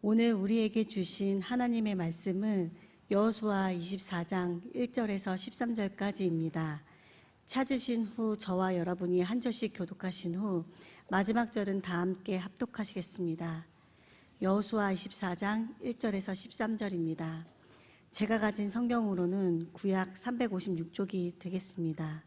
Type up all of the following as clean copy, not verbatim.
오늘 우리에게 주신 하나님의 말씀은 여호수아 24장 1절에서 13절까지입니다. 찾으신 후 저와 여러분이 한 절씩 교독하신 후 마지막 절은 다 함께 합독하시겠습니다. 여호수아 24장 1절에서 13절입니다. 제가 가진 성경으로는 구약 356쪽이 되겠습니다.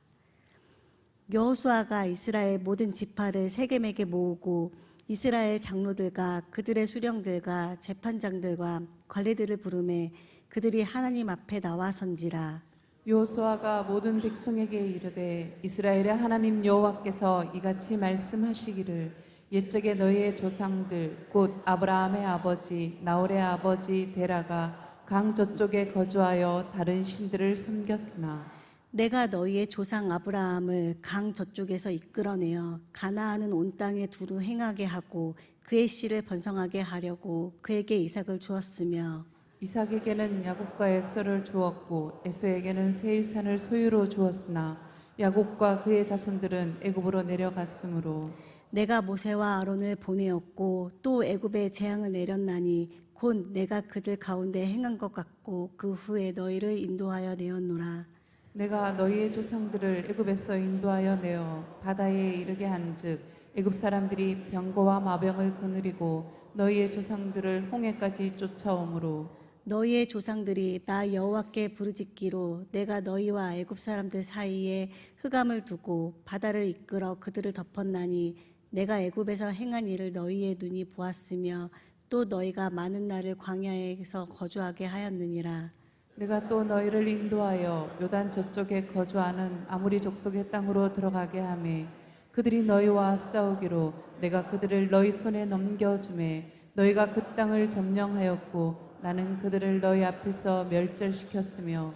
여호수아가 이스라엘 모든 지파를 세겜에게 모으고 이스라엘 장로들과 그들의 수령들과 재판장들과 관리들을 부르매 그들이 하나님 앞에 나와선지라. 여호수아가 모든 백성에게 이르되 이스라엘의 하나님 여호와께서 이같이 말씀하시기를 옛적에 너희의 조상들 곧 아브라함의 아버지 나홀의 아버지 데라가 강 저쪽에 거주하여 다른 신들을 섬겼으나 내가 너희의 조상 아브라함을 강 저쪽에서 이끌어내어 가나안은 온 땅에 두루 행하게 하고 그의 씨를 번성하게 하려고 그에게 이삭을 주었으며 이삭에게는 야곱과 에서를 주었고 에서에게는 세일산을 소유로 주었으나 야곱과 그의 자손들은 애굽으로 내려갔으므로 내가 모세와 아론을 보내었고 또 애굽에 재앙을 내렸나니 곧 내가 그들 가운데 행한 것 같고 그 후에 너희를 인도하여 내었노라. 내가 너희의 조상들을 애굽에서 인도하여 내어 바다에 이르게 한즉 애굽 사람들이 병거와 마병을 거느리고 너희의 조상들을 홍해까지 쫓아오므로 너희의 조상들이 나 여호와께 부르짖기로 내가 너희와 애굽 사람들 사이에 흑암을 두고 바다를 이끌어 그들을 덮었나니 내가 애굽에서 행한 일을 너희의 눈이 보았으며 또 너희가 많은 날을 광야에서 거주하게 하였느니라. 내가 또 너희를 인도하여 요단 저쪽에 거주하는 아무리 족속의 땅으로 들어가게 하매 그들이 너희와 싸우기로 내가 그들을 너희 손에 넘겨주매 너희가 그 땅을 점령하였고 나는 그들을 너희 앞에서 멸절시켰으며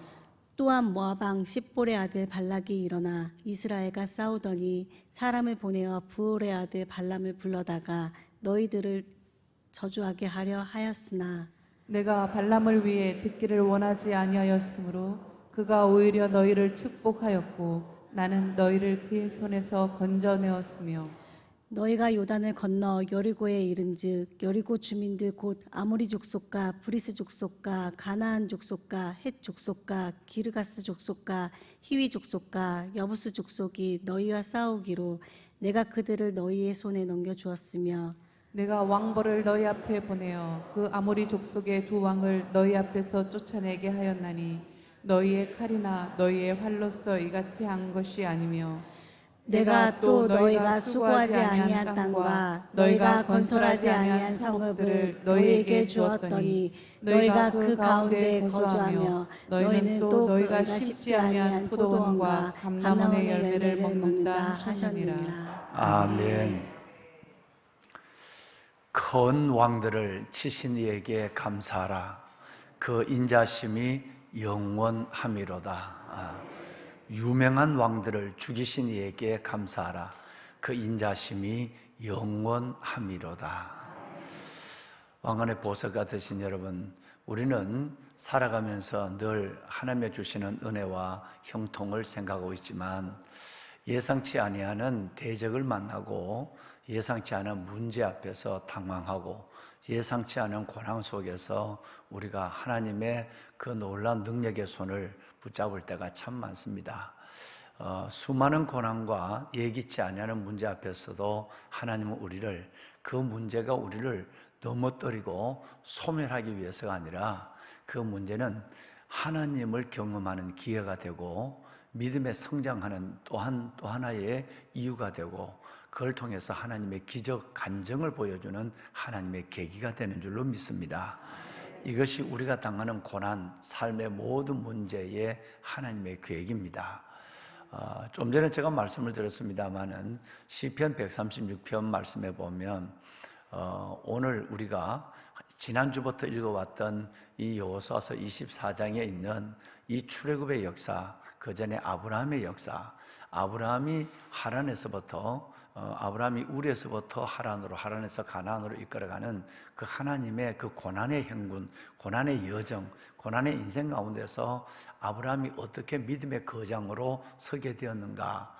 또한 모압 왕 십볼의 아들 발락이 일어나 이스라엘과 싸우더니 사람을 보내어 부올의 아들 발람을 불러다가 너희들을 저주하게 하려 하였으나 내가 발람을 위해 듣기를 원하지 아니하였으므로 그가 오히려 너희를 축복하였고 나는 너희를 그의 손에서 건져내었으며 너희가 요단을 건너 여리고에 이른즉 여리고 주민들 곧 아모리 족속과 브리스 족속과 가나안 족속과 헷 족속과 기르가스 족속과 히위 족속과 여부스 족속이 너희와 싸우기로 내가 그들을 너희의 손에 넘겨주었으며 내가 왕벌을 너희 앞에 보내어 그 아모리 족속의 두 왕을 너희 앞에서 쫓아내게 하였나니 너희의 칼이나 너희의 활로서 이같이 한 것이 아니며 내가 또 너희가 수고하지 아니한 땅과 너희가 건설하지 아니한 성읍을 너희에게 주었더니 너희가 그 가운데 거주하며 너희는 또 너희가 심지 아니한 포도원과 감람원의 열매를 먹는다 하셨느니라. 아멘. 큰 왕들을 치신 이에게 감사하라. 그 인자심이 영원함이로다. 유명한 왕들을 죽이신 이에게 감사하라. 그 인자심이 영원함이로다. 왕안의 보석가 되신 여러분, 우리는 살아가면서 늘 하나님의 주시는 은혜와 형통을 생각하고 있지만 예상치 아니하는 대적을 만나고 예상치 않은 문제 앞에서 당황하고 예상치 않은 고난 속에서 우리가 하나님의 그 놀라운 능력의 손을 붙잡을 때가 참 많습니다. 수많은 고난과 예기치 아니하는 문제 앞에서도 하나님은 우리를 그 문제가 우리를 넘어뜨리고 소멸하기 위해서가 아니라 그 문제는 하나님을 경험하는 기회가 되고 믿음에 성장하는 또 하나의 이유가 되고 그걸 통해서 하나님의 기적 간증을 보여주는 하나님의 계기가 되는 줄로 믿습니다. 이것이 우리가 당하는 고난, 삶의 모든 문제의 하나님의 계획입니다. 좀 전에 제가 말씀을 드렸습니다마는 시편 136편 말씀에 보면 오늘 우리가 지난주부터 읽어왔던 이 여호수아서 24장에 있는 이 출애굽의 역사, 그 전에 아브라함의 역사, 아브라함이 하란에서부터 아브라함이 우리에서부터 하란으로, 하란에서 가나안으로 이끌어가는 그 하나님의 그 고난의 행군, 고난의 여정, 고난의 인생 가운데서 아브라함이 어떻게 믿음의 거장으로 서게 되었는가,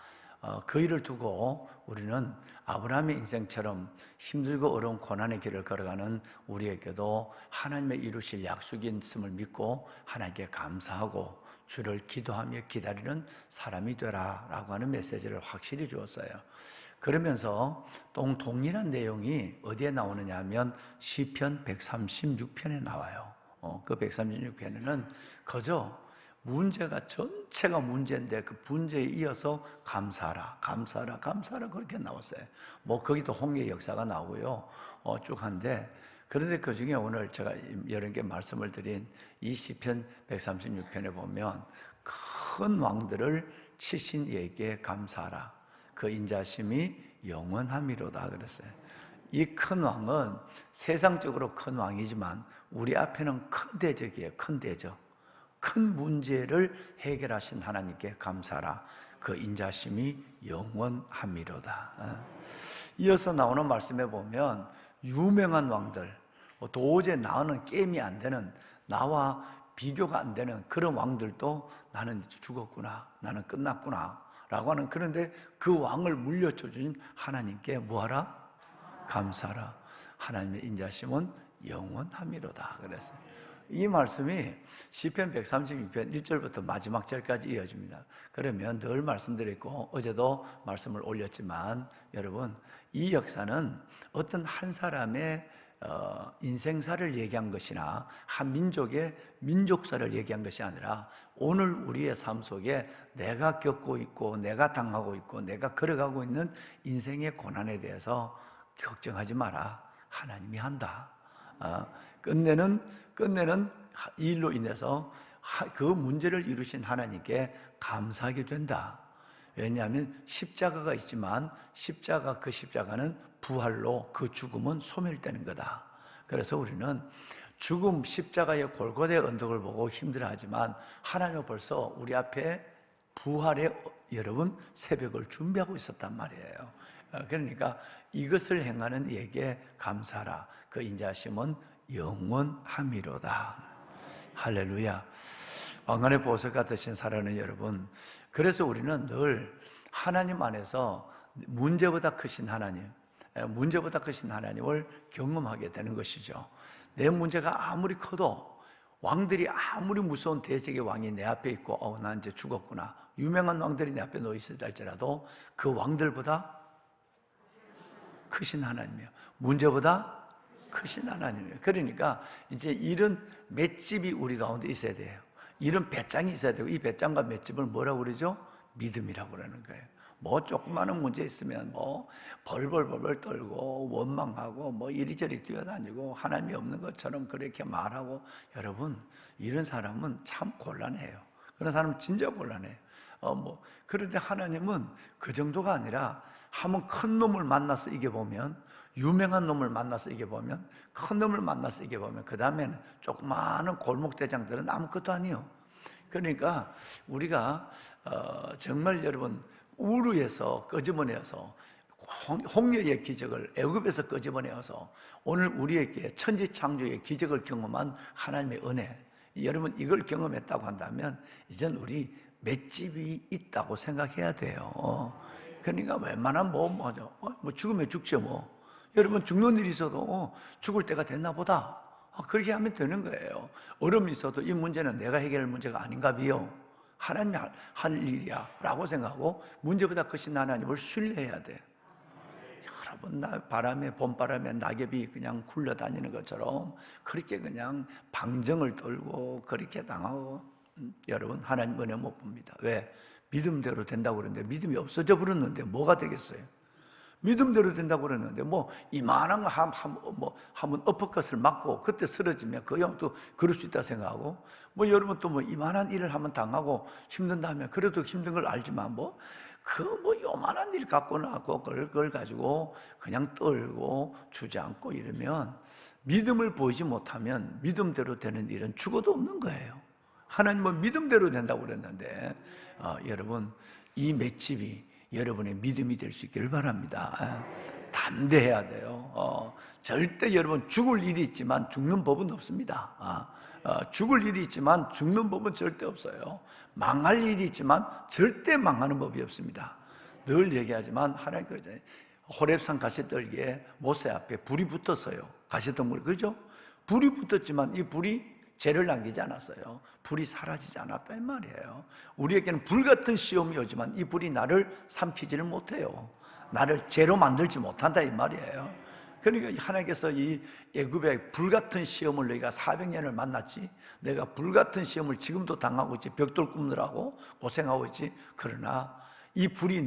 그 일을 두고 우리는 아브라함의 인생처럼 힘들고 어려운 고난의 길을 걸어가는 우리에게도 하나님의 이루실 약속이 있음을 믿고 하나님께 감사하고 주를 기도하며 기다리는 사람이 되라라고 하는 메시지를 확실히 주었어요. 그러면서 또 동일한 내용이 어디에 나오느냐 하면 시편 136편에 나와요. 그 136편에는 그저 문제가 전체가 문제인데 그 문제에 이어서 감사하라, 감사하라, 감사하라 그렇게 나왔어요. 뭐 거기도 홍해의 역사가 나오고요. 쭉 한데 그런데 그 중에 오늘 제가 여러 개 말씀을 드린 이 시편 136편에 보면 큰 왕들을 치신 이에게 감사하라. 그 인자심이 영원함이로다 그랬어요. 이 큰 왕은 세상적으로 큰 왕이지만 우리 앞에는 큰 대적이에요. 큰 대적. 큰 문제를 해결하신 하나님께 감사하라. 그 인자심이 영원함이로다. 이어서 나오는 말씀에 보면 유명한 왕들, 도저히 나는 게임이 안 되는, 나와 비교가 안 되는 그런 왕들도 나는 죽었구나, 나는 끝났구나 라고 하는, 그런데 그 왕을 물려줘 주신 하나님께 뭐하라? 감사하라. 하나님의 인자심은 영원함이로다 그랬어요. 이 말씀이 시편 136편 1절부터 마지막 절까지 이어집니다. 그러면 늘 말씀드렸고 어제도 말씀을 올렸지만 여러분, 이 역사는 어떤 한 사람의 인생사를 얘기한 것이나 한 민족의 민족사를 얘기한 것이 아니라 오늘 우리의 삶 속에 내가 겪고 있고 내가 당하고 있고 내가 걸어가고 있는 인생의 고난에 대해서 걱정하지 마라. 하나님이 한다. 끝내는 이 일로 인해서 그 문제를 이루신 하나님께 감사하게 된다. 왜냐하면 십자가가 있지만 그 십자가는 부활로 그 죽음은 소멸되는 거다. 그래서 우리는 죽음 십자가의 골고다의 언덕을 보고 힘들어하지만 하나님은 벌써 우리 앞에 부활의 여러분 새벽을 준비하고 있었단 말이에요. 그러니까 이것을 행하는 이에게 감사하라. 그 인자심은 영원함이로다. 할렐루야. 왕관의 보석 같으신 사랑하는 여러분, 그래서 우리는 늘 하나님 안에서 문제보다 크신 하나님을 경험하게 되는 것이죠. 내 문제가 아무리 커도, 왕들이 아무리 무서운 대적의 왕이 내 앞에 있고 난 이제 죽었구나, 유명한 왕들이 내 앞에 놓여 있었다 할지라도 그 왕들보다 크신 하나님이에요. 문제보다 크신 하나님이에요. 그러니까 이제 이런 맷집이 우리 가운데 있어야 돼요. 이런 배짱이 있어야 되고, 이 배짱과 맷집을 뭐라고 그러죠? 믿음이라고 그러는 거예요. 뭐 조그마한 문제 있으면 뭐 벌벌 떨고 원망하고 뭐 이리저리 뛰어다니고 하나님이 없는 것처럼 그렇게 말하고, 여러분 이런 사람은 참 곤란해요. 그런 사람은 진짜 곤란해요. 그런데 하나님은 그 정도가 아니라 한번 큰 놈을 만나서 이겨보면, 유명한 놈을 만나서 이겨보면, 큰 놈을 만나서 이겨보면 그 다음에는 조그마한 골목대장들은 아무것도 아니에요. 그러니까 우리가 정말 여러분 우르에서 끄집어내어서 홍해의 기적을 애굽에서 끄집어내어서 오늘 우리에게 천지창조의 기적을 경험한 하나님의 은혜, 여러분 이걸 경험했다고 한다면 이젠 우리 맷집이 있다고 생각해야 돼요. 그러니까 웬만한 뭐 죽으면 죽죠 뭐. 여러분 죽는 일이 있어도 죽을 때가 됐나 보다, 그렇게 하면 되는 거예요. 어려움이 있어도 이 문제는 내가 해결할 문제가 아닌가 비요, 하나님이 할 일이야 라고 생각하고 문제보다 크신 하나님을 신뢰해야 돼. 여러분, 봄바람에 낙엽이 그냥 굴러다니는 것처럼 그렇게 그냥 방정을 떨고 그렇게 당하고, 여러분 하나님 은혜 못 봅니다. 왜? 믿음대로 된다고 그러는데 믿음이 없어져 버렸는데 뭐가 되겠어요? 믿음대로 된다고 그러는데 이만한 거 한번 어퍼컷을 맞고 그때 쓰러지면 그냥 또 그럴 수 있다 생각하고, 여러분 또 이만한 일을 한번 당하고 힘든다면 그래도 힘든 걸 알지만 요만한 일 갖고 나고 그걸 가지고 그냥 떨고 주저앉고 이러면, 믿음을 보이지 못하면 믿음대로 되는 일은 죽어도 없는 거예요. 하나님은 믿음대로 된다고 그랬는데 여러분 이 맷집이 여러분의 믿음이 될 수 있기를 바랍니다. 담대해야 돼요. 절대 여러분 죽을 일이 있지만 죽는 법은 없습니다. 죽을 일이 있지만 죽는 법은 절대 없어요. 망할 일이 있지만 절대 망하는 법이 없습니다. 늘 얘기하지만 하나님 그러잖아요. 호렙산 가시떨기에 모세 앞에 불이 붙었어요. 가시덩굴, 그죠? 불이 붙었지만 이 불이 죄를 남기지 않았어요. 불이 사라지지 않았다 이 말이에요. 우리에게는 불같은 시험이 오지만 이 불이 나를 삼키지를 못해요. 나를 죄로 만들지 못한다 이 말이에요. 그러니까 하나님께서 이 애굽의 불같은 시험을 너희가 400년을 만났지, 내가 불같은 시험을 지금도 당하고 있지, 벽돌 굽느라고 고생하고 있지. 그러나 이 불이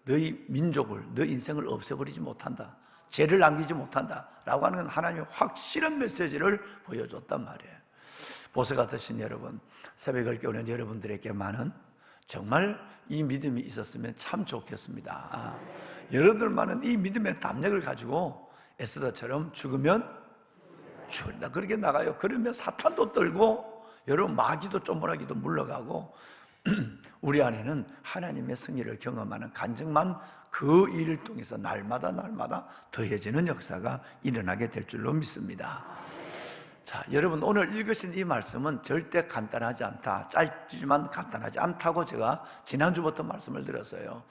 너희 민족을, 너희 인생을 없애버리지 못한다, 죄를 남기지 못한다 라고 하는 건 하나님의 확실한 메시지를 보여줬단 말이에요. 보세가 되신 여러분, 새벽을 깨우는 여러분들에게만은 정말 이 믿음이 있었으면 참 좋겠습니다. 여러분들만은 이 믿음의 담력을 가지고 에스더처럼 죽으면 죽는다 그렇게 나가요. 그러면 사탄도 떨고 여러분 마귀도 쪼무라기도 물러가고 우리 안에는 하나님의 승리를 경험하는 간증만 그 일을 통해서 날마다 더해지는 역사가 일어나게 될 줄로 믿습니다. 자, 여러분 오늘 읽으신 이 말씀은 절대 간단하지 않다, 짧지만 간단하지 않다고 제가 지난주부터 말씀을 드렸어요.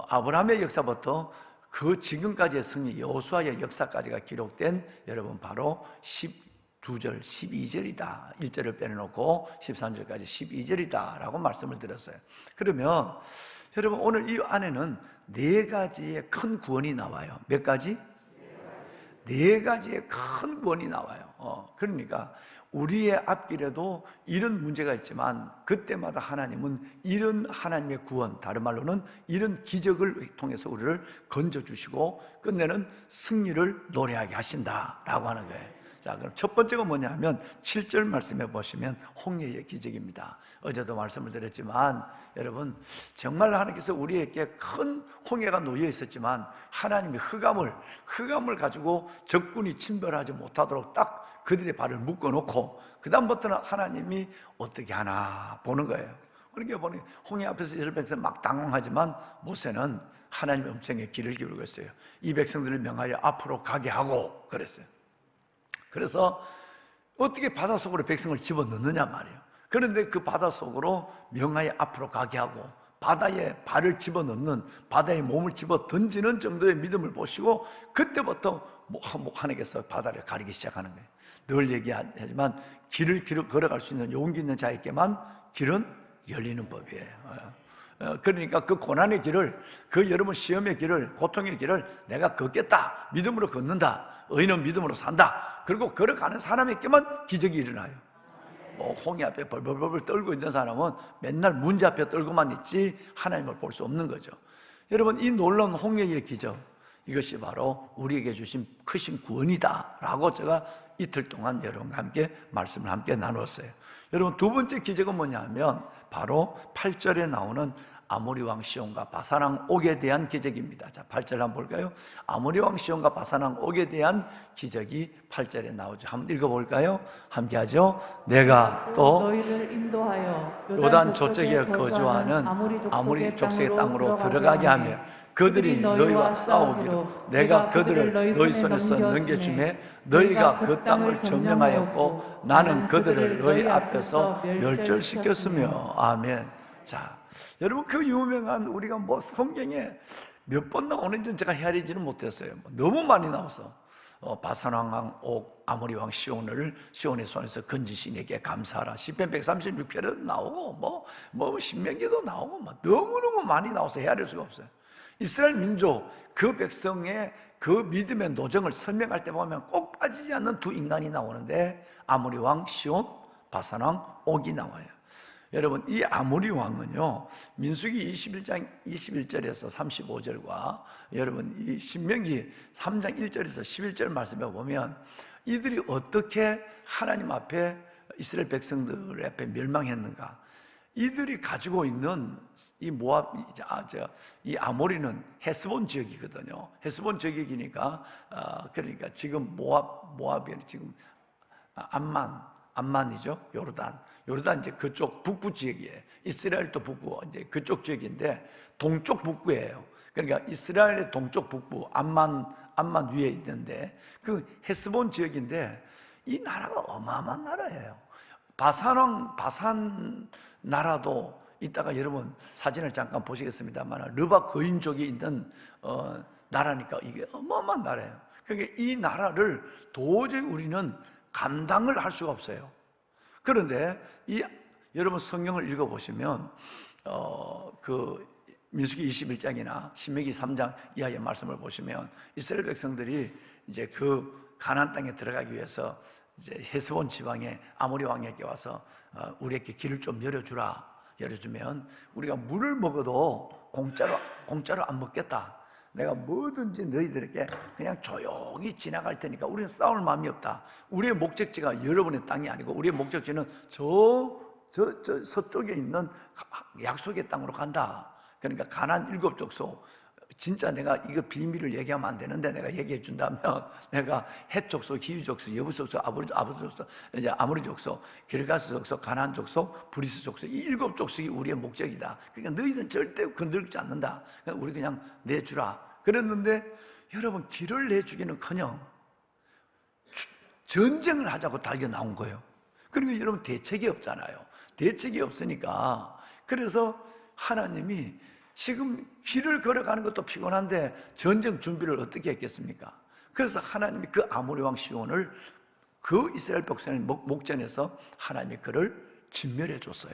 아브라함의 역사부터 그 지금까지의 승리, 여호수아의 역사까지가 기록된 여러분 바로 12절, 12절이다. 1절을 빼놓고 13절까지 12절이다 라고 말씀을 드렸어요. 그러면 여러분 오늘 이 안에는 4가지의 큰 구원이 나와요. 몇 가지? 4가지의 큰 구원이 나와요. 그러니까 우리의 앞길에도 이런 문제가 있지만 그때마다 하나님은 이런 하나님의 구원, 다른 말로는 이런 기적을 통해서 우리를 건져주시고 끝내는 승리를 노래하게 하신다라고 하는 거예요. 자, 그럼 첫 번째가 뭐냐 하면 7절 말씀해 보시면 홍해의 기적입니다. 어제도 말씀을 드렸지만 여러분 정말 하나님께서 우리에게 큰 홍해가 놓여 있었지만 하나님이 흑암을 가지고 적군이 침범하지 못하도록 딱 그들의 발을 묶어놓고 그 다음부터는 하나님이 어떻게 하나 보는 거예요. 그렇게 보니 홍해 앞에서 이스라엘 백성은 막 당황하지만 모세는 하나님의 음성에 귀를 기울이고 있어요. 이 백성들을 명하여 앞으로 가게 하고 그랬어요. 그래서 어떻게 바닷속으로 백성을 집어넣느냐 말이에요. 그런데 그 바닷속으로 명하여 앞으로 가게 하고 바다에 발을 집어넣는, 바다에 몸을 집어 던지는 정도의 믿음을 보시고 그때부터 하나님께서 바다를 가리기 시작하는 거예요. 늘 얘기하지만 길을 걸어갈 수 있는 용기 있는 자에게만 길은 열리는 법이에요. 그러니까 그 고난의 길을, 그 여러분 시험의 길을, 고통의 길을 내가 걷겠다, 믿음으로 걷는다, 의인은 믿음으로 산다, 그리고 걸어가는 사람에게만 기적이 일어나요. 홍해 앞에 벌벌벌 떨고 있는 사람은 맨날 문제 앞에 떨고만 있지 하나님을 볼 수 없는 거죠. 여러분 이 놀라운 홍해의 기적, 이것이 바로 우리에게 주신 크신 구원이다 라고 제가 이틀 동안 여러분과 함께 말씀을 함께 나누었어요. 여러분 두 번째 기적은 뭐냐 하면 바로 8절에 나오는 아모리 왕 시온과 바사랑 옥에 대한 기적입니다. 자, 8절 한번 볼까요? 아모리 왕 시온과 바사랑 옥에 대한 기적이 8절에 나오죠. 한번 읽어볼까요? 함께 하죠. 내가 또 너희를 인도하여 요단 저쪽에 거주하는 아모리 족속의 땅으로 들어가게 하며 그들이 너희와 싸우기로 내가 그들을 너희 손에서 넘겨주매 너희가 그 땅을 점령하였고 나는 그들을 너희 앞에서 멸절시켰으며. 아멘. 자, 여러분 그 유명한 우리가 성경에 몇 번 나오는지는 제가 헤아리지는 못했어요. 너무 많이 나와서 바산왕 옥 아모리 왕 시온의 손에서 건지신 이에게 감사하라. 시편 136편에도 나오고 신명기도 나오고 너무너무 많이 나와서 헤아릴 수가 없어요. 이스라엘 민족 그 백성의 그 믿음의 노정을 설명할 때 보면 꼭 빠지지 않는 두 인간이 나오는데 아모리 왕 시온, 바산 왕 옥이 나와요. 여러분 이 아모리 왕은요 민수기 21장 21절에서 35절과 여러분 이 신명기 3장 1절에서 11절 말씀에 보면 이들이 어떻게 하나님 앞에 이스라엘 백성들 앞에 멸망했는가, 이들이 가지고 있는 이 모압, 이 아모리는 헤스본 지역이거든요. 헤스본 지역이니까 그러니까 지금 모압이 지금 암만이죠. 요르단 이제 그쪽 북부 지역이에요. 이스라엘도 북부 이제 그쪽 지역인데 동쪽 북부예요. 그러니까 이스라엘의 동쪽 북부 암만 위에 있는데 그 헤스본 지역인데 이 나라가 어마어마한 나라예요. 바산 나라도 이따가 여러분 사진을 잠깐 보시겠습니다만 르바 거인족이 있는 나라니까 이게 어마어마한 나라예요. 그러니까 이 나라를 도저히 우리는 감당을 할 수가 없어요. 그런데 여러분 성경을 읽어보시면 그 민수기 21장이나 신명기 3장 이하의 말씀을 보시면 이스라엘 백성들이 이제 그 가나안 땅에 들어가기 위해서 이제 헤스본 지방의 아모리 왕에게 와서 우리에게 길을 좀 열어주면 우리가 물을 먹어도 공짜로 안 먹겠다. 내가 뭐든지 너희들에게 그냥 조용히 지나갈 테니까 우리는 싸울 마음이 없다. 우리의 목적지가 여러분의 땅이 아니고 우리의 목적지는 저 서쪽에 있는 약속의 땅으로 간다. 그러니까 가나안 7족속, 진짜 내가 이거 비밀을 얘기하면 안 되는데 내가 얘기해 준다면 내가 헷 족속, 히위 족속, 여부 족속, 아버지 족속, 이제 아모리 족속, 기르가스 족속, 가나안 족속, 브리스 족속, 이 7족속이 우리의 목적이다. 그러니까 너희들은 절대 건들지 않는다. 우리 그냥 내주라. 그랬는데 여러분 길을 내주기는커녕 전쟁을 하자고 달려 나온 거예요. 그리고 여러분 대책이 없잖아요. 대책이 없으니까 그래서 하나님이 지금 길을 걸어가는 것도 피곤한데 전쟁 준비를 어떻게 했겠습니까? 그래서 하나님이 그 아모리 왕 시온을 그 이스라엘 백성의 목전에서 하나님이 그를 진멸해 줬어요.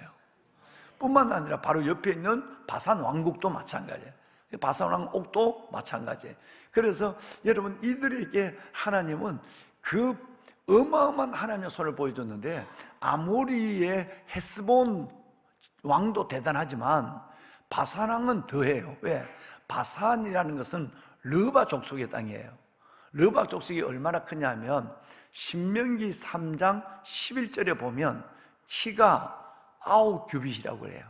뿐만 아니라 바로 옆에 있는 바산 왕국도 마찬가지예요. 바산 왕국도 마찬가지예요. 그래서 여러분 이들에게 하나님은 그 어마어마한 하나님의 손을 보여줬는데 아모리의 헤스본 왕도 대단하지만 바산 왕은 더해요. 왜? 바산이라는 것은 르바 족속의 땅이에요. 르바 족속이 얼마나 크냐면 신명기 3장 11절에 보면 키가 9규빗이라고 그래요.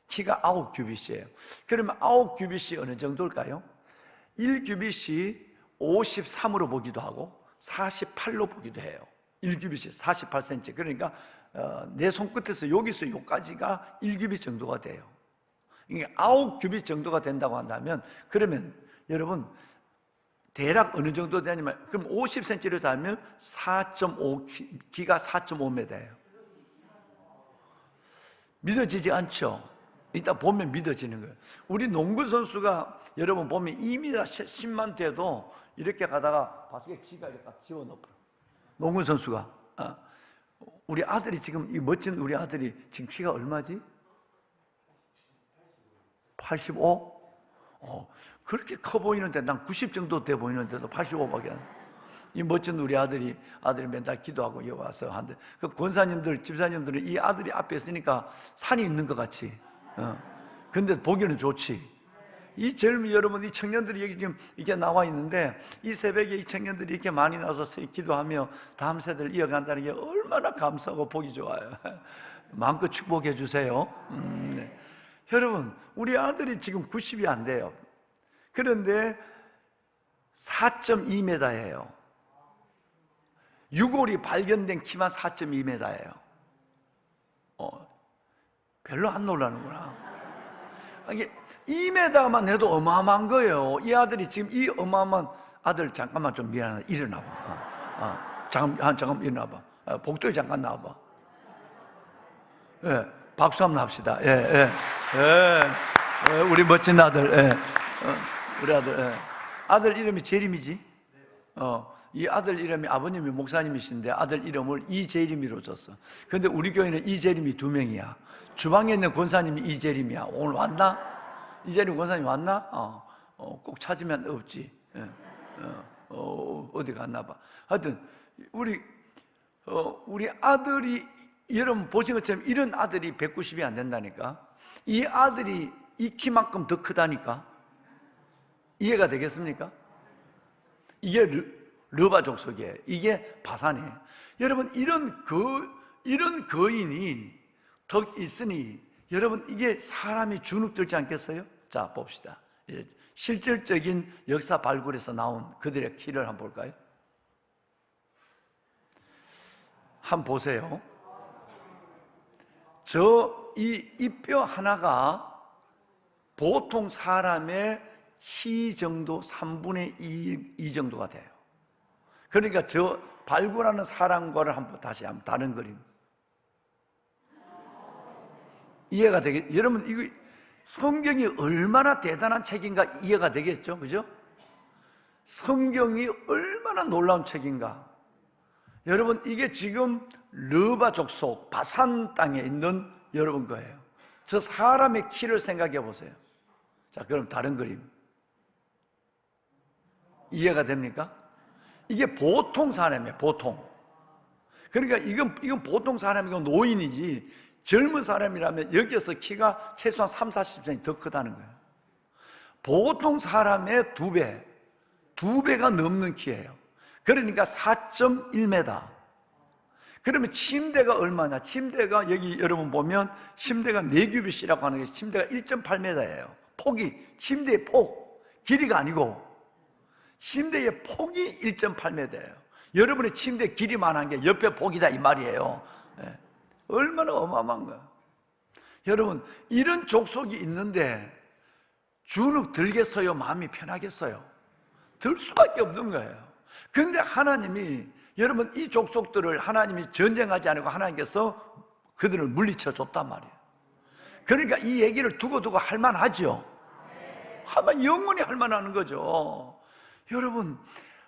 키가 9규빗이에요. 그러면 9규빗이 어느 정도일까요? 1규빗이 53으로 보기도 하고 48로 보기도 해요. 1규빗이 48cm. 그러니까 내 손끝에서 여기서 여기까지가 1규빗 정도가 돼요. 이게 9규빗 정도가 된다고 한다면 그러면 여러분 대략 어느 정도 되냐면 그럼 50cm를 잡으면 4.5 키가 4.5m예요. 믿어지지 않죠? 이따 보면 믿어지는 거예요. 우리 농구 선수가 여러분 보면 2m 10만 돼도 이렇게 가다가 바스켓 키가 이렇게 집어넣어요. 농구 선수가 우리 아들이 지금 이 멋진 우리 아들이 지금 키가 얼마지? 85? 그렇게 커 보이는데 난 90 정도 돼 보이는데도 85밖에 안 돼. 이 멋진 우리 아들이 맨날 기도하고 여기 와서 하는데 그 권사님들, 집사님들은 이 아들이 앞에 있으니까 산이 있는 것 같이. 근데 보기는 좋지. 이 젊은 여러분, 이 청년들이 여기 지금 이렇게 나와 있는데 이 새벽에 이 청년들이 이렇게 많이 나와서 기도하며 다음 세대를 이어간다는 게 얼마나 감사하고 보기 좋아요. 마음껏 축복해 주세요. 네. 여러분, 우리 아들이 지금 90이 안 돼요. 그런데 4.2m예요. 유골이 발견된 키만 4.2m예요. 별로 안 놀라는구나. 이게 2m만 해도 어마어마한 거예요. 이 아들이 지금 이 어마어마한 아들 잠깐만 좀 미안하다. 일어나봐. 잠깐 일어나봐. 복도에 잠깐 나와봐. 예, 박수 한번 합시다. 우리 멋진 아들. 우리 아들. 아들 이름이 재림이지. 이 아들 이름이 아버님이 목사님이신데 아들 이름을 이재림이로 줬어. 근데 우리 교회는 이재림이 2명이야. 주방에 있는 권사님이 이재림이야. 오늘 왔나? 이재림 권사님 왔나? 꼭 찾으면 없지. 어디 갔나 봐. 하여튼 우리 아들이 여러분 보신 것처럼 이런 아들이 190이 안 된다니까. 이 아들이 이 키만큼 더 크다니까. 이해가 되겠습니까? 이게 르바 족속이에요. 이게 바산이에요. 여러분 이런 거인이 덕 있으니 여러분 이게 사람이 주눅들지 않겠어요? 자 봅시다. 이제 실질적인 역사 발굴에서 나온 그들의 키를 한번 볼까요? 한번 보세요. 이 뼈 하나가 보통 사람의 키 정도 3분의 2 정도가 돼요. 그러니까 저 발굴하는 사람과를 다시 한번 다른 그림. 이해가 되겠, 여러분, 이거 성경이 얼마나 대단한 책인가 이해가 되겠죠? 그죠? 성경이 얼마나 놀라운 책인가. 여러분, 이게 지금 르바 족속 바산 땅에 있는 여러분 거예요. 저 사람의 키를 생각해 보세요. 자, 그럼 다른 그림 이해가 됩니까? 이게 보통 사람이에요. 보통. 그러니까 이건 보통 사람이고 노인이지, 젊은 사람이라면 여기에서 키가 최소한 30-40cm 더 크다는 거예요. 보통 사람의 2배가 넘는 키예요. 그러니까 4.1m. 그러면 침대가 얼마냐? 침대가 여기 여러분 보면 침대가 4규빗이라고 하는 게 침대가 1.8m예요. 폭이, 침대의 폭, 길이가 아니고 침대의 폭이 1.8m예요. 여러분의 침대 길이만한 게 옆에 폭이다 이 말이에요. 예. 얼마나 어마어마한 거야. 여러분, 이런 족속이 있는데 주눅 들겠어요? 마음이 편하겠어요? 들 수밖에 없는 거예요. 그런데 하나님이, 여러분, 이 족속들을 하나님이 전쟁하지 않고 하나님께서 그들을 물리쳐 줬단 말이에요. 그러니까 이 얘기를 두고 할만하죠. 하면 영원히 할만하는 거죠. 여러분,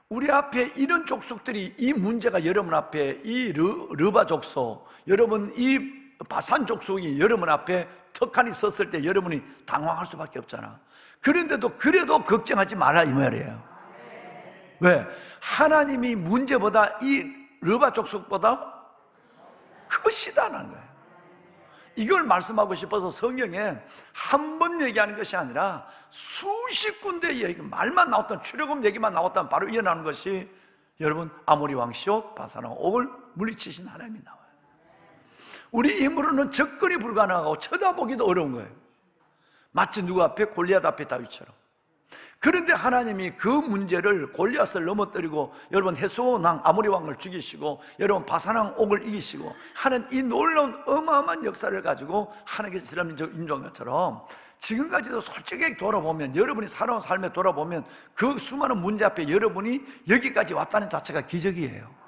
우리 앞에 이런 족속들이, 이 문제가 여러분 앞에, 이 르바 족속, 여러분 이 바산 족속이 여러분 앞에 턱하니 섰을 때 여러분이 당황할 수밖에 없잖아. 그런데도 그래도 걱정하지 마라 이 말이에요. 왜? 하나님이 문제보다 이 르바 족속보다 크시다는 거예요. 이걸 말씀하고 싶어서 성경에 한 번 얘기하는 것이 아니라 수십 군데 얘기, 말만 나왔던, 출애굽 얘기만 나왔다면 바로 일어나는 것이 여러분 아모리 왕 시옷 바산왕 옥을 물리치신 하나님이 나와요. 우리 힘으로는 접근이 불가능하고 쳐다보기도 어려운 거예요. 마치 누구 앞에? 골리앗 앞에 다윗처럼. 그런데 하나님이 그 문제를, 골리앗을 넘어뜨리고 여러분 헤스본 왕 아모리 왕을 죽이시고 여러분 바산 왕 옥을 이기시고 하는 이 놀라운 어마어마한 역사를 가지고 하나님께서 이스라엘 민족 인도한 것처럼 지금까지도 솔직하게 돌아보면, 여러분이 살아온 삶에 돌아보면 그 수많은 문제 앞에 여러분이 여기까지 왔다는 자체가 기적이에요.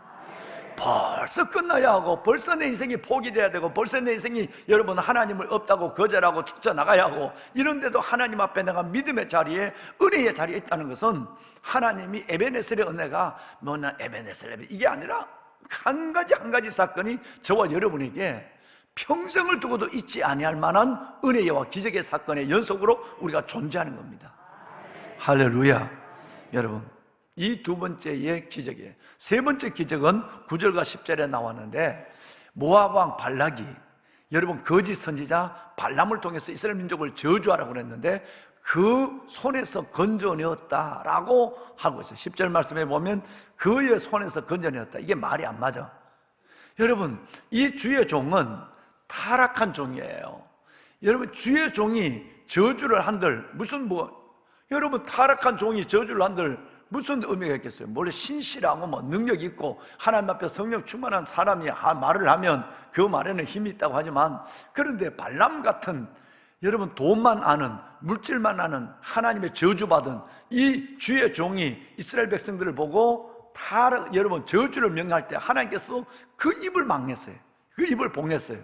벌써 끝나야 하고, 벌써 내 인생이 포기돼야 되고, 벌써 내 인생이 여러분 하나님을 없다고 거절하고 뛰쳐나가야 하고, 이런데도 하나님 앞에 내가 믿음의 자리에, 은혜의 자리에 있다는 것은 하나님이 에베네셀의 은혜가 뭐냐, 에베네셀 이게 아니라 한 가지 사건이 저와 여러분에게 평생을 두고도 잊지 아니할 만한 은혜와 기적의 사건의 연속으로 우리가 존재하는 겁니다. 할렐루야. 여러분, 이 두 번째의 기적이에요. 세 번째 기적은 9절과 10절에 나왔는데, 모압 왕 발락이, 여러분 거짓 선지자 발람을 통해서 이스라엘 민족을 저주하라고 그랬는데 그 손에서 건져내었다라고 하고 있어요. 10절 말씀에 보면 그의 손에서 건져내었다. 이게 말이 안 맞아. 여러분, 이 주의 종은 타락한 종이에요. 여러분, 주의 종이 저주를 한들 무슨 여러분 타락한 종이 저주를 한들 무슨 의미가 있겠어요? 원래 신실하고 능력 있고 하나님 앞에 성령 충만한 사람이 말을 하면 그 말에는 힘이 있다고 하지만, 그런데 발람 같은 여러분 돈만 아는, 물질만 아는, 하나님의 저주받은 이 주의 종이 이스라엘 백성들을 보고 여러분 저주를 명할 때 하나님께서 그 입을 막냈어요. 그 입을 봉했어요.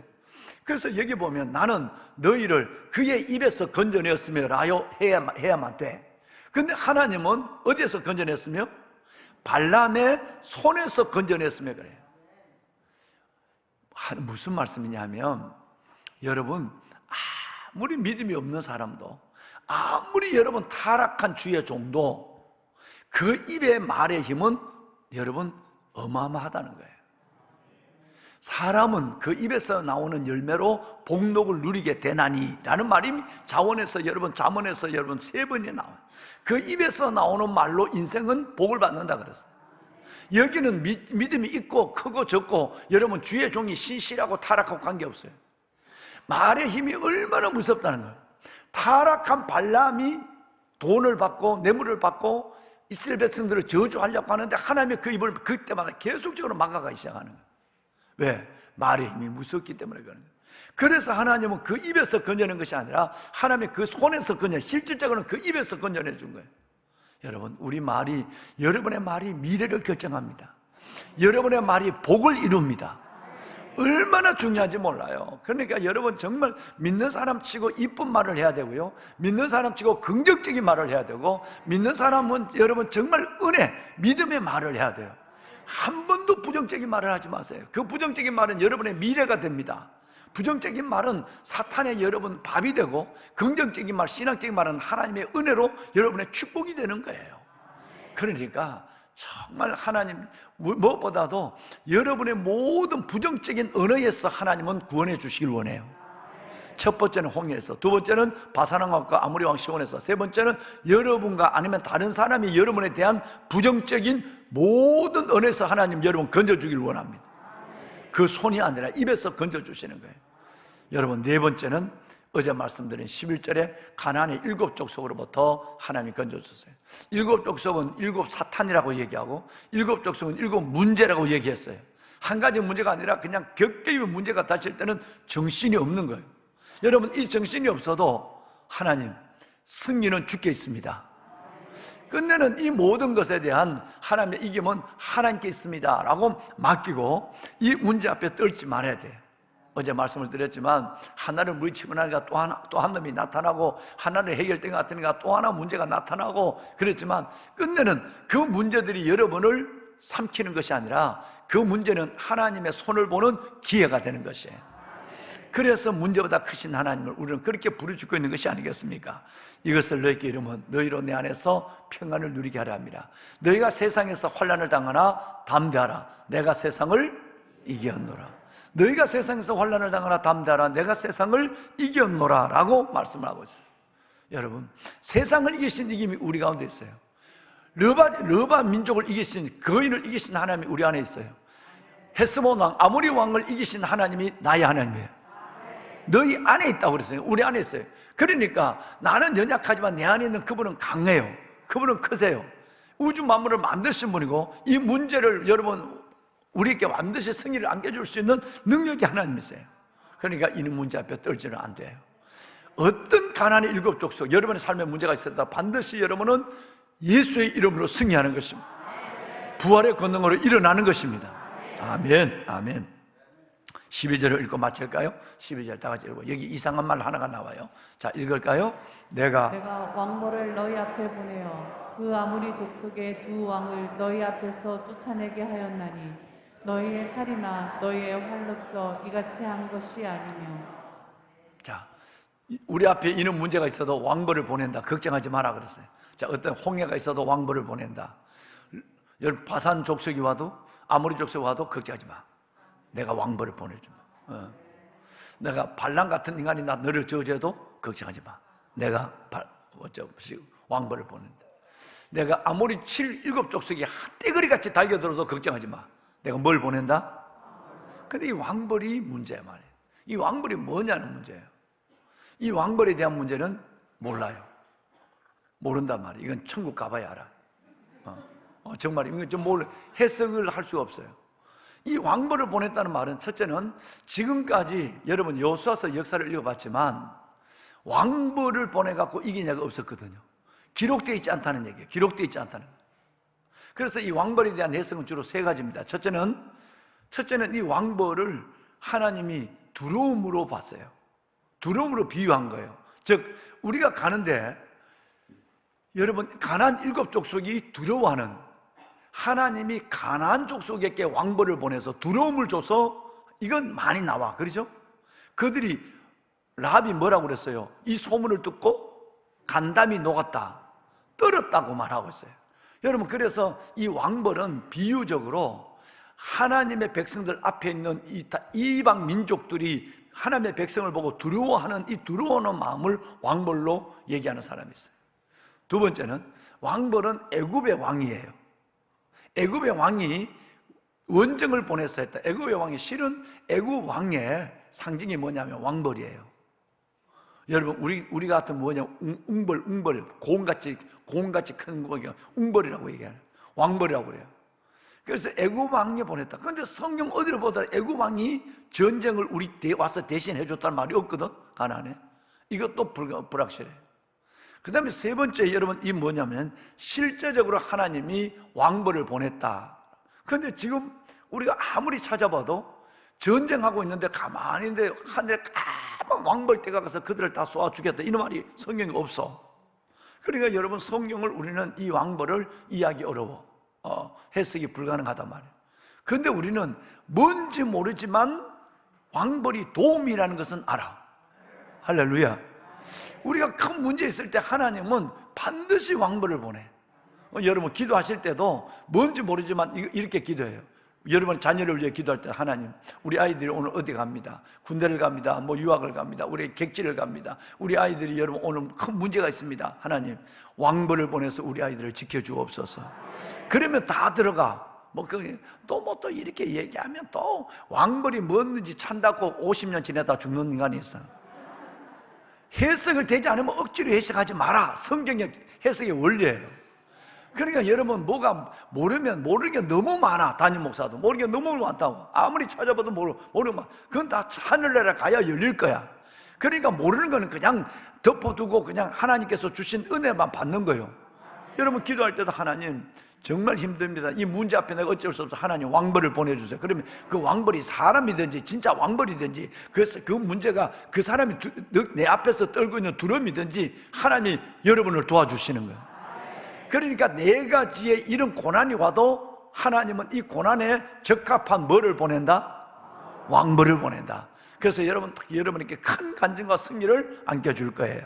그래서 여기 보면 나는 너희를 그의 입에서 건져내었으며 라요 해야만 돼. 근데 하나님은 어디에서 건져냈으며? 발람의 손에서 건져냈으며 그래요. 무슨 말씀이냐면, 여러분 아무리 믿음이 없는 사람도, 아무리 여러분 타락한 주의 종도 그 입의 말의 힘은 여러분 어마어마하다는 거예요. 사람은 그 입에서 나오는 열매로 복록을 누리게 되나니 라는 말이 잠언에서 여러분 3번이 나와요. 그 입에서 나오는 말로 인생은 복을 받는다 그랬어요. 여기는 믿음이 있고 크고 적고 여러분 주의 종이 신실하고 타락하고 관계없어요. 말의 힘이 얼마나 무섭다는 거예요. 타락한 발람이 돈을 받고 뇌물을 받고 이스라엘 백성들을 저주하려고 하는데 하나님의 그 입을 그때마다 계속적으로 막아가기 시작하는 거예요. 왜? 말의 힘이 무섭기 때문에 그러는 거예요. 그래서 하나님은 그 입에서 건져낸 것이 아니라 하나님의 그 손에서 실질적으로는 그 입에서 건져내 준 거예요. 여러분, 여러분의 말이 미래를 결정합니다. 여러분의 말이 복을 이룹니다. 얼마나 중요한지 몰라요. 그러니까 여러분 정말 믿는 사람 치고 이쁜 말을 해야 되고요, 믿는 사람 치고 긍정적인 말을 해야 되고, 믿는 사람은 여러분 정말 은혜, 믿음의 말을 해야 돼요. 한 번도 부정적인 말을 하지 마세요. 그 부정적인 말은 여러분의 미래가 됩니다. 부정적인 말은 사탄의 여러분 밥이 되고, 긍정적인 말, 신앙적인 말은 하나님의 은혜로 여러분의 축복이 되는 거예요. 그러니까 정말 하나님, 무엇보다도 여러분의 모든 부정적인 언어에서 하나님은 구원해 주시길 원해요. 첫 번째는 홍해에서, 두 번째는 바사랑왕과 아모리 왕 시온에서, 세 번째는 여러분과 아니면 다른 사람이 여러분에 대한 부정적인 모든 언어에서 하나님 여러분 건져주길 원합니다. 그 손이 아니라 입에서 건져주시는 거예요. 여러분, 네 번째는 어제 말씀드린 11절에 가나안의 7 족속으로부터 하나님이 건져주세요. 7 족속은 7 사탄이라고 얘기하고 7 족속은 7 문제라고 얘기했어요. 한 가지 문제가 아니라 그냥 겹겹이 문제가 닥칠 때는 정신이 없는 거예요. 여러분, 이 정신이 없어도 하나님 승리는 주께 있습니다. 끝내는 이 모든 것에 대한 하나님의 이김은 하나님께 있습니다 라고 맡기고 이 문제 앞에 떨지 말아야 돼요. 어제 말씀을 드렸지만 하나를 물리치고 나니까 또 한 놈이 나타나고, 하나를 해결된 것 같으니까 또 하나 문제가 나타나고 그랬지만, 끝내는 그 문제들이 여러분을 삼키는 것이 아니라 그 문제는 하나님의 손을 보는 기회가 되는 것이에요. 그래서 문제보다 크신 하나님을 우리는 그렇게 부르짖고 있는 것이 아니겠습니까? 이것을 너희에게 이르면 너희로 내 안에서 평안을 누리게 하려 합니다. 너희가 세상에서 환난을 당하나 담대하라. 내가 세상을 이겼노라. 너희가 세상에서 환난을 당하나 담대하라. 내가 세상을 이겼노라 라고 말씀을 하고 있어요. 여러분, 세상을 이기신 이김이 우리 가운데 있어요. 르바 민족을 이기신, 거인을 이기신 하나님이 우리 안에 있어요. 헤스본 왕, 아모리 왕을 이기신 하나님이 나의 하나님이에요. 너희 안에 있다고 그랬어요. 우리 안에 있어요. 그러니까 나는 연약하지만 내 안에 있는 그분은 강해요. 그분은 크세요. 우주 만물을 만드신 분이고, 이 문제를 여러분 우리에게 반드시 승리를 안겨줄 수 있는 능력이 하나님이세요. 그러니까 이 문제 앞에 떨지는 안 돼요. 어떤 가나안의 7 족속, 여러분의 삶에 문제가 있어도 반드시 여러분은 예수의 이름으로 승리하는 것입니다. 부활의 권능으로 일어나는 것입니다. 아멘, 아멘. 12절을 읽고 마칠까요? 12절 다 같이 읽고, 여기 이상한 말 하나가 나와요. 자, 읽을까요? 내가 왕보를 너희 앞에 보내어 그 아모리 족속의 두 왕을 너희 앞에서 쫓아내게 하였나니 너희의 칼이나 너희의 활로서 이같이 한 것이 아니며. 자, 우리 앞에 이런 문제가 있어도 왕벌을 보낸다. 걱정하지 마라 그랬어요. 자, 어떤 홍해가 있어도 왕벌을 보낸다. 여러분, 바산 족속이 와도, 아모리 족속이 와도 걱정하지 마. 내가 왕벌을 보내주마. 내가 발람 같은 인간이 너를 저주해도 걱정하지 마. 내가 왕벌을 보낸다. 내가 아모리 7 족속이 떼거리같이 달겨들어도 걱정하지 마. 내가 뭘 보낸다? 근데 이 왕벌이 문제야 말이에요. 이 왕벌이 뭐냐는 문제예요. 이 왕벌에 대한 문제는 몰라요. 모른단 말이에요. 이건 천국 가봐야 알아. 정말 이건 좀 해석을 할 수가 없어요. 이 왕벌을 보냈다는 말은, 첫째는 지금까지 여러분 여호수아서 역사를 읽어봤지만 왕벌을 보내갖고 이긴 자가 없었거든요. 기록되어 있지 않다는 얘기예요. 기록되어 있지 않다는 거예요. 그래서 이 왕벌에 대한 해석은 주로 세 가지입니다. 첫째는 이 왕벌을 하나님이 두려움으로 봤어요. 두려움으로 비유한 거예요. 즉, 우리가 가는데 여러분, 가나안 7 족속이 두려워하는, 하나님이 가나안 족속에게 왕벌을 보내서 두려움을 줘서, 이건 많이 나와. 그렇죠? 그들이, 라합이 뭐라고 그랬어요? 이 소문을 듣고 간담이 녹았다, 떨었다고 말하고 있어요. 여러분, 그래서 이 왕벌은 비유적으로 하나님의 백성들 앞에 있는 이방 민족들이 하나님의 백성을 보고 두려워하는 이 두려워하는 마음을 왕벌로 얘기하는 사람이 있어요. 두 번째는, 왕벌은 애굽의 왕이에요. 애굽의 왕이 원정을 보내서 했다. 애굽의 왕이, 실은 애굽 왕의 상징이 뭐냐면 왕벌이에요. 여러분, 우리 같은 뭐냐, 웅벌, 고음같이 큰 거가 웅벌이라고 얘기하는, 왕벌이라고 그래요. 그래서 애굽 왕이 보냈다. 그런데 성경 어디를 보더라도 애굽 왕이 전쟁을 와서 대신해 줬다는 말이 없거든, 가나안에. 이것도 불확실해요. 그 다음에 세 번째, 여러분, 이 뭐냐면 실제적으로 하나님이 왕벌을 보냈다. 그런데 지금 우리가 아무리 찾아봐도 전쟁하고 있는데 가만히 있는데 하늘에 까만 왕벌떼가 가서 그들을 다 쏘아 죽였다, 이런 말이 성경에 없어. 그러니까 여러분, 성경을 우리는 이 왕벌을 이해하기 어려워. 해석이 불가능하단 말이에요. 그런데 우리는 뭔지 모르지만 왕벌이 도움이라는 것은 알아. 할렐루야. 우리가 큰 문제 있을 때 하나님은 반드시 왕벌을 보내. 여러분 기도하실 때도 뭔지 모르지만 이렇게 기도해요. 여러분 자녀를 위해 기도할 때, 하나님, 우리 아이들이 오늘 어디 갑니다. 군대를 갑니다. 뭐 유학을 갑니다. 우리 객지를 갑니다. 우리 아이들이 여러분 오늘 큰 문제가 있습니다. 하나님, 왕벌을 보내서 우리 아이들을 지켜주옵소서. 그러면 다 들어가. 또 이렇게 얘기하면 또 왕벌이 뭔지 찬다고 50년 지내다 죽는 인간이 있어. 해석을 되지 않으면 억지로 해석하지 마라. 성경의 해석의 원리예요. 그러니까 여러분, 뭐가 모르는 게 너무 많아. 담임 목사도 모르는 게 너무 많다고. 아무리 찾아봐도 모르면 그건 다 하늘나라 가야 열릴 거야. 그러니까 모르는 거는 그냥 덮어두고 그냥 하나님께서 주신 은혜만 받는 거예요. 여러분 기도할 때도, 하나님 정말 힘듭니다. 이 문제 앞에 내가 어쩔 수 없어. 하나님 왕벌을 보내주세요. 그러면 그 왕벌이 사람이든지 진짜 왕벌이든지 그 문제가 그 사람이 내 앞에서 떨고 있는 두려움이든지 하나님이 여러분을 도와주시는 거예요. 그러니까 네 가지의 이런 고난이 와도 하나님은 이 고난에 적합한 뭐를 보낸다? 왕벌을 보낸다. 그래서 여러분, 특히 여러분에게 큰 간증과 승리를 안겨줄 거예요.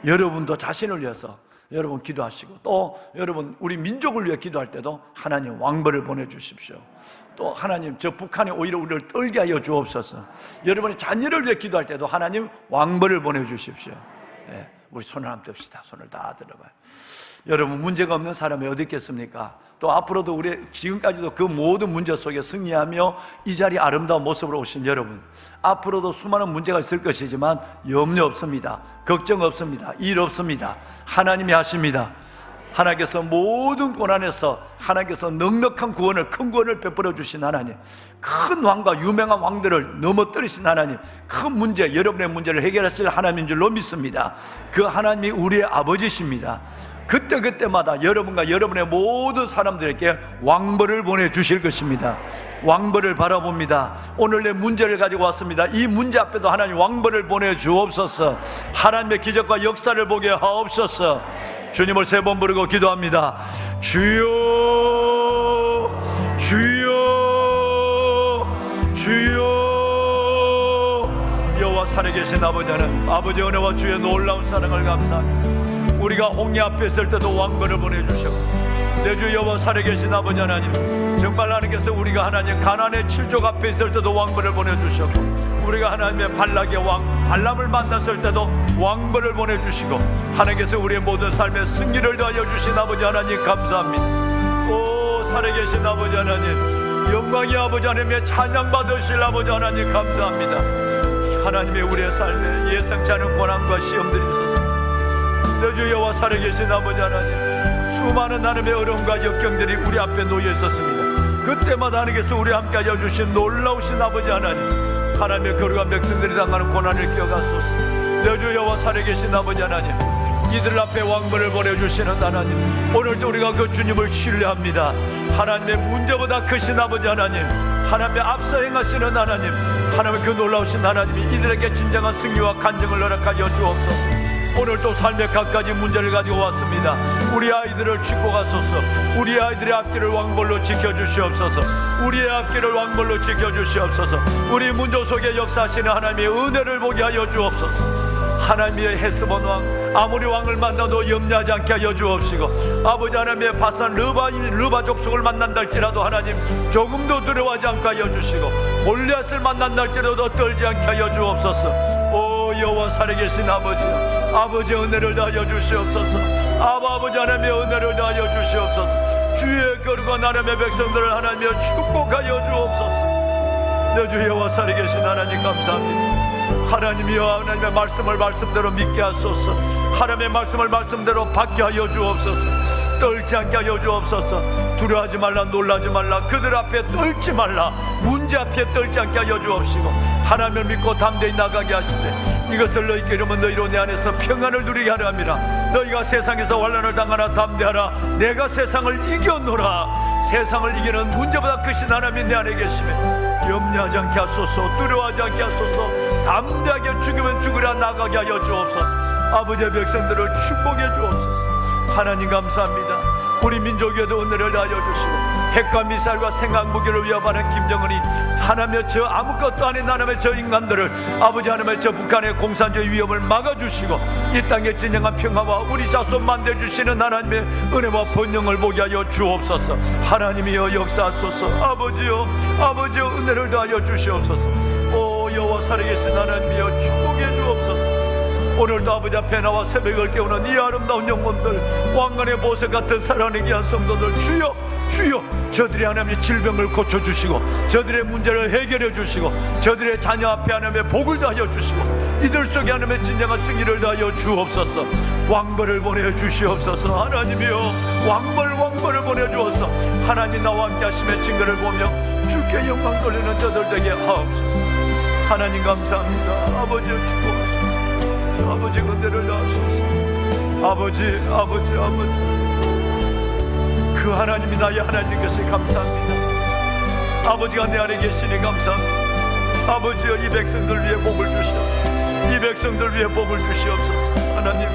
여러분도 자신을 위해서 여러분 기도하시고, 또 여러분 우리 민족을 위해 기도할 때도 하나님 왕벌을 보내주십시오. 또 하나님, 저 북한에 오히려 우리를 떨게 하여 주옵소서. 여러분의 자녀를 위해 기도할 때도 하나님 왕벌을 보내주십시오. 예, 우리 손을 한번 듭시다. 손을 다 들어봐요. 여러분, 문제가 없는 사람이 어디 있겠습니까? 또 앞으로도 우리 지금까지도 그 모든 문제 속에 승리하며 이 자리에 아름다운 모습으로 오신 여러분, 앞으로도 수많은 문제가 있을 것이지만 염려 없습니다. 걱정 없습니다. 일 없습니다. 하나님이 하십니다. 하나님께서 모든 고난에서 하나님께서 넉넉한 구원을, 큰 구원을 베풀어 주신 하나님, 큰 왕과 유명한 왕들을 넘어뜨리신 하나님, 큰 문제, 여러분의 문제를 해결하실 하나님인 줄로 믿습니다. 그 하나님이 우리의 아버지십니다. 그때마다 여러분과 여러분의 모든 사람들에게 왕벌을 보내주실 것입니다. 왕벌을 바라봅니다. 오늘 내 문제를 가지고 왔습니다. 이 문제 앞에도 하나님 왕벌을 보내주옵소서. 하나님의 기적과 역사를 보게 하옵소서. 주님을 3번 부르고 기도합니다. 주여, 주여, 주여. 여호와 살아계신 아버지 하나님, 아버지의 은혜와 주의 놀라운 사랑을 감사합니다. 우리가 홍해 앞에 있을 때도 왕벌을 보내주셨고, 내 주 여호와 살아계신 아버지 하나님, 정말 하나님께서 우리가 하나님 가나안의 7족 앞에 있을 때도 왕벌을 보내주셨고, 우리가 하나님의 발락의 왕 발람을 만났을 때도 왕벌을 보내주시고, 하나님께서 우리의 모든 삶에 승리를 더하여 주신 아버지 하나님 감사합니다. 오 살아계신 아버지 하나님, 영광의 아버지 하나님의 찬양받으실 아버지 하나님 감사합니다. 하나님의 우리의 삶에 예상치 않은 고난과 시험들이 있어서 내 주 여호와 살아계신 아버지 하나님, 수많은 하나님의 어려움과 역경들이 우리 앞에 놓여 있었습니다. 그때마다 하나님께서 우리 함께 하여 주신 놀라우신 아버지 하나님, 하나님의 거룩한 백성들이 당하는 고난을 기억하소서. 내 주 여호와 살아계신 아버지 하나님, 이들 앞에 왕벌을 보내주시는 하나님, 오늘도 우리가 그 주님을 신뢰합니다. 하나님의 문제보다 크신 아버지 하나님, 하나님의 앞서 행하시는 하나님, 하나님의 그 놀라우신 하나님이 이들에게 진정한 승리와 간증을 허락하여 주옵소서. 오늘 또 삶의 갖가지 문제를 가지고 왔습니다. 우리 아이들을 축복하소서. 우리 아이들의 앞길을 왕벌로 지켜주시옵소서. 우리의 앞길을 왕벌로 지켜주시옵소서. 우리 문제 속에 역사하시는 하나님의 은혜를 보게 하여 주옵소서. 하나님의 헤스본 왕 아모리 왕을 만나도 염려하지 않게 하여 주옵시고, 아버지 하나님의 바산 르바 족속을 만난다 할지라도 하나님 조금도 두려워하지 않게 하여 주시고, 골리앗을 만난다 할지라도 떨지 않게 하여 주옵소서. 여호와 살아계신 아버지의 은혜를 다하여 주시옵소서. 아버지 하나님의 은혜를 다하여 주시옵소서. 주의 거룩한 하나님의 백성들을 하나님여 축복하여 주옵소서. 내 주 여호와 살아계신 하나님 감사합니다. 하나님이여, 하나님의 말씀을 말씀대로 믿게 하소서. 하나님의 말씀을 말씀대로 받게 하여 주옵소서. 떨지 않게 하여 주옵소서. 두려워하지 말라, 놀라지 말라, 그들 앞에 떨지 말라, 문제 앞에 떨지 않게 하여 주옵시고, 하나님을 믿고 담대히 나가게 하시되 이것을 너희께 이르면 너희로 내 안에서 평안을 누리게 하려 함이라. 너희가 세상에서 환난을 당하나 담대하라. 내가 세상을 이겨노라. 세상을 이기는 문제보다 크신 하나님이 내 안에 계시며 염려하지 않게 하소서. 두려워하지 않게 하소서. 담대하게 죽으면 죽으라 나가게 하여 주옵소서. 아버지의 백성들을 축복해 주옵소서. 하나님 감사합니다. 우리 민족에도 은혜를 다하여 주시고 핵과 미사일과 생각 무기를 위협하는 김정은이 하나님의 저 아무것도 아닌 하나님의 저 인간들을 아버지 하나님의 저 북한의 공산주의 위협을 막아주시고 이 땅의 진정한 평화와 우리 자손 만들어주시는 하나님의 은혜와 번영을 보게 하여 주옵소서. 하나님이여 역사하소서. 아버지여 은혜를 다하여 주시옵소서. 오 여호와 살아계신 하나님이여 축복해 주옵소서. 오늘도 아버지 앞에 나와 새벽을 깨우는 이 아름다운 영혼들, 왕관의 보석 같은 사랑하는 귀한 성도들, 주여 저들이 하나님의 질병을 고쳐주시고 저들의 문제를 해결해 주시고 저들의 자녀 앞에 하나님의 복을 다하여 주시고 이들 속에 하나님의 진정한 승리를 다하여 주옵소서. 왕벌을 보내주시옵소서. 하나님이여 왕벌을 보내주어서 하나님 나와 함께 하심의 증거를 보며 주께 영광 돌리는 저들 되게 하옵소서. 하나님 감사합니다. 아버지여 축복하소서. 아버지 은혜를 다하소서. 아버지 그 하나님이 나의 하나님인 것을 감사합니다. 아버지가 내 안에 계시니 감사합니다. 아버지여 이 백성들 위해 복을 주시옵소서. 이 백성들 위해 복을 주시옵소서. 하나님